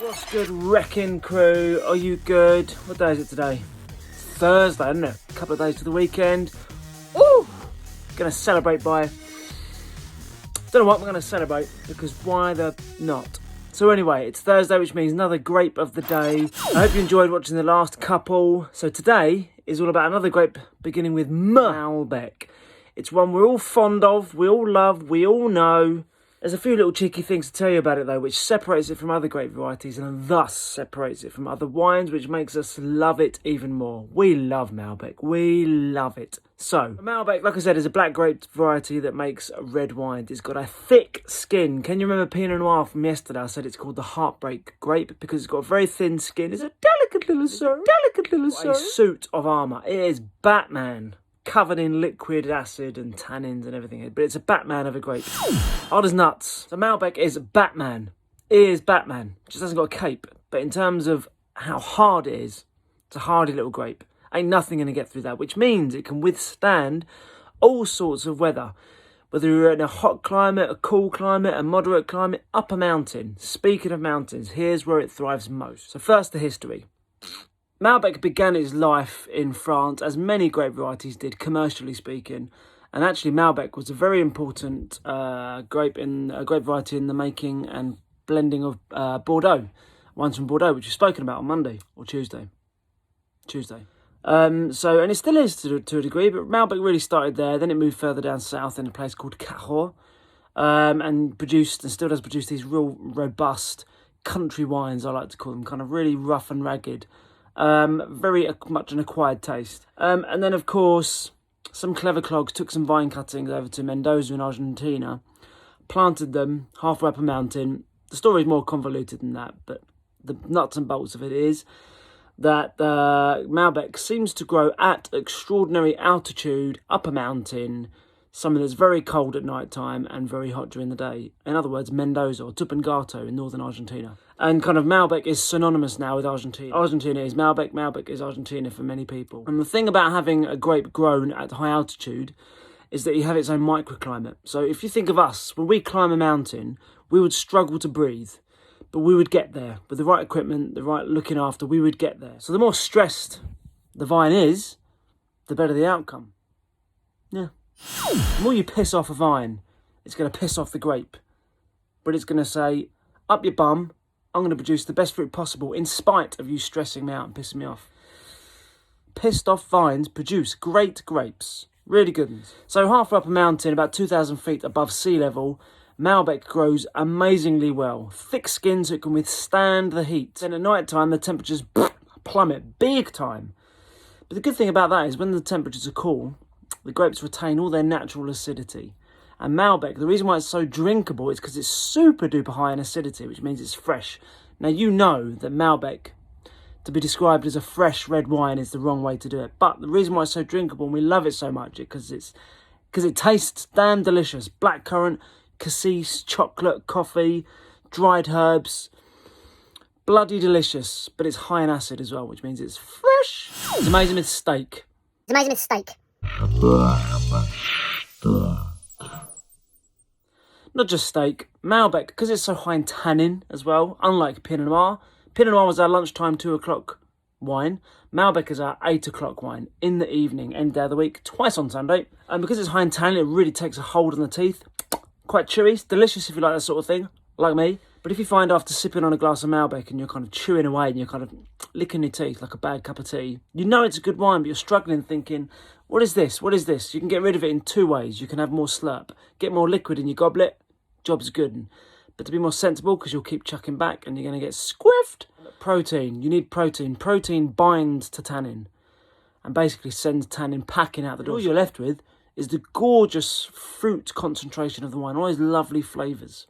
What's good, wrecking crew? Are you good? What day is it today? Thursday, isn't it? A couple of days to the weekend. Ooh! Gonna celebrate by... Don't know what I'm gonna celebrate, because why the not? So anyway, it's Thursday, which means another grape of the day. I hope you enjoyed watching the last couple. So today is all about another grape beginning with Malbec. It's one we're all fond of, we all love, we all know. There's a few little cheeky things to tell you about it though, which separates it from other grape varieties and thus separates it from other wines, which makes us love it even more. We love Malbec. We love it. So, Malbec, like I said, is a black grape variety that makes red wine. It's got a thick skin. Can you remember Pinot Noir from yesterday? I said it's called the heartbreak grape because it's got a very thin skin. It's a delicate little soul. A suit of armour. It is Batman. Covered in liquid acid and tannins and everything, but it's a Batman of a grape. Hard as nuts. So Malbec is Batman. It is Batman. It just hasn't got a cape. But in terms of how hard it is, it's a hardy little grape. Ain't nothing going to get through that, which means it can withstand all sorts of weather. Whether you're in a hot climate, a cool climate, a moderate climate, up a mountain. Speaking of mountains, here's where it thrives most. So first, the history. Malbec began its life in France, as many grape varieties did, commercially speaking. And actually, Malbec was a very important grape variety in the making and blending of Bordeaux. Wines from Bordeaux, which we've spoken about on Monday or Tuesday. And it still is to a degree, but Malbec really started there. Then it moved further down south in a place called Cahors, and produced and still does produce these real robust country wines. I like to call them, kind of really rough and ragged. Very much an acquired taste. And then, of course, some clever clogs took some vine cuttings over to Mendoza in Argentina, planted them halfway up a mountain. The story is more convoluted than that, but the nuts and bolts of it is that Malbec seems to grow at extraordinary altitude up a mountain, something that's very cold at night time and very hot during the day. In other words, Mendoza or Tupungato in northern Argentina. And kind of Malbec is synonymous now with Argentina. Argentina is Malbec, Malbec is Argentina for many people. And the thing about having a grape grown at high altitude is that you have its own microclimate. So if you think of us, when we climb a mountain, we would struggle to breathe, but we would get there. With the right equipment, the right looking after, we would get there. So the more stressed the vine is, the better the outcome. Yeah. The more you piss off a vine, it's going to piss off the grape. But it's going to say, up your bum, I'm going to produce the best fruit possible in spite of you stressing me out and pissing me off. Pissed off vines produce great grapes. Really good ones. So halfway up a mountain, about 2,000 feet above sea level, Malbec grows amazingly well. Thick skin so it can withstand the heat. Then at night time, the temperatures plummet big time. But the good thing about that is when the temperatures are cool, the grapes retain all their natural acidity. And Malbec, the reason why it's so drinkable is because it's super duper high in acidity, which means it's fresh. Now you know that Malbec, to be described as a fresh red wine, is the wrong way to do it. But the reason why it's so drinkable and we love it so much is because it tastes damn delicious. Blackcurrant, cassis, chocolate, coffee, dried herbs. Bloody delicious, but it's high in acid as well, which means it's fresh. It's amazing with steak. Not just steak, Malbec, because it's so high in tannin as well, unlike Pinot Noir. Pinot Noir was our lunchtime 2 o'clock wine. Malbec is our 8 o'clock wine in the evening, end day of the week, twice on Sunday. And because it's high in tannin, it really takes a hold on the teeth. Quite chewy, it's delicious if you like that sort of thing, like me. But if you find after sipping on a glass of Malbec and you're kind of chewing away and you're kind of licking your teeth like a bad cup of tea, you know it's a good wine, but you're struggling thinking, what is this? What is this? You can get rid of it in 2 ways. You can have more slurp, get more liquid in your goblet, job's good. But to be more sensible, because you'll keep chucking back and you're going to get squiffed. Protein, you need protein. Protein binds to tannin and basically sends tannin packing out the door. All you're left with is the gorgeous fruit concentration of the wine, all those lovely flavours.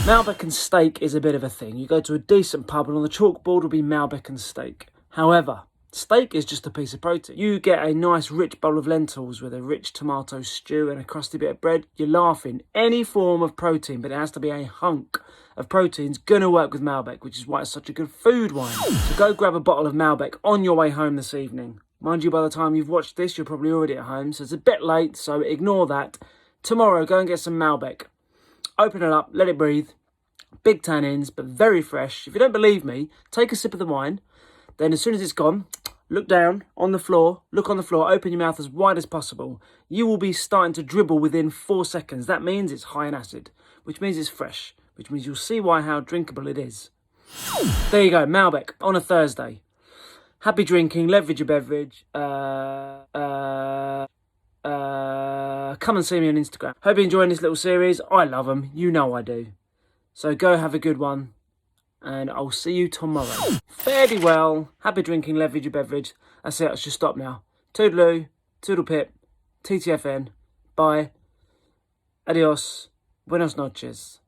Malbec and steak is a bit of a thing. You go to a decent pub and on the chalkboard will be Malbec and steak. However, steak is just a piece of protein. You get a nice rich bowl of lentils with a rich tomato stew and a crusty bit of bread, you're laughing. Any form of protein, but it has to be a hunk of protein's gonna work with Malbec, which is why it's such a good food wine. So go grab a bottle of Malbec on your way home this evening. Mind you, by the time you've watched this, you're probably already at home, so it's a bit late, so ignore that. Tomorrow, go and get some Malbec. Open it up, let it breathe. Big tannins, but very fresh. If you don't believe me, take a sip of the wine. Then as soon as it's gone, look down on the floor, look on the floor, open your mouth as wide as possible. You will be starting to dribble within 4 seconds. That means it's high in acid, which means it's fresh, which means you'll see how drinkable it is. There you go, Malbec on a Thursday. Happy drinking, leverage your beverage. Come and see me on Instagram. Hope you're enjoying this little series. I love them. You know I do. So go have a good one. And I'll see you tomorrow. Fare thee well. Happy drinking, leverage your beverage. That's it. I should stop now. Toodaloo. Toodle pip. TTFN. Bye. Adios. Buenos noches.